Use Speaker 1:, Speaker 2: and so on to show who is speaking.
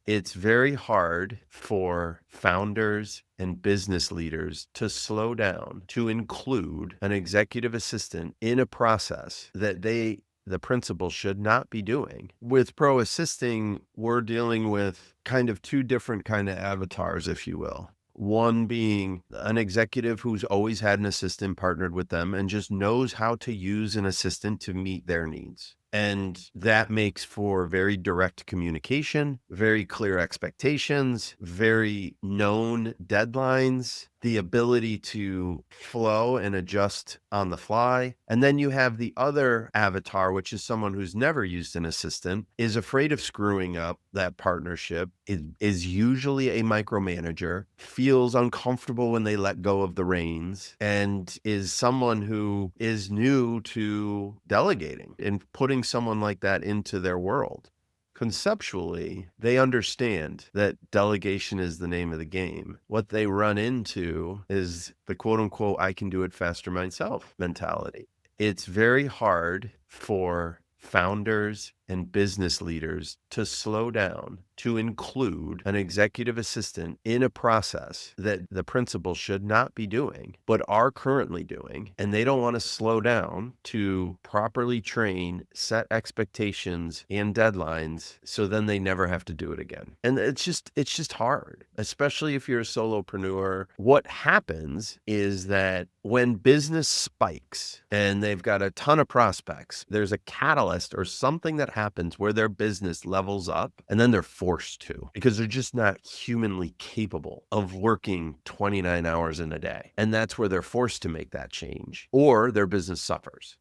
Speaker 1: It's very hard for founders and business leaders to slow down to include an executive assistant in a process that the principal should not be doing. With ProAssisting, we're dealing with kind of two different kind of avatars, if you will. One being an executive who's always had an assistant partnered with them and just knows how to use an assistant to meet their needs. And that makes for very direct communication, very clear expectations, very known deadlines, the ability to flow and adjust on the fly. And then you have the other avatar, which is someone who's never used an assistant, is afraid of screwing up that partnership, is usually a micromanager, feels uncomfortable when they let go of the reins, and is someone who is new to delegating and putting someone like that into their world. Conceptually, they understand that delegation is the name of the game. What they run into is the quote unquote, I can do it faster myself mentality. It's very hard for founders and business leaders to slow down to include an executive assistant in a process that the principal should not be doing, but are currently doing. And they don't want to slow down to properly train, set expectations and deadlines. So then they never have to do it again. And it's just hard, especially if you're a solopreneur. What happens is that when business spikes and they've got a ton of prospects, there's a catalyst or something that happens where their business levels up and then they're forced to because they're just not humanly capable of working 29 hours in a day. And that's where they're forced to make that change or their business suffers.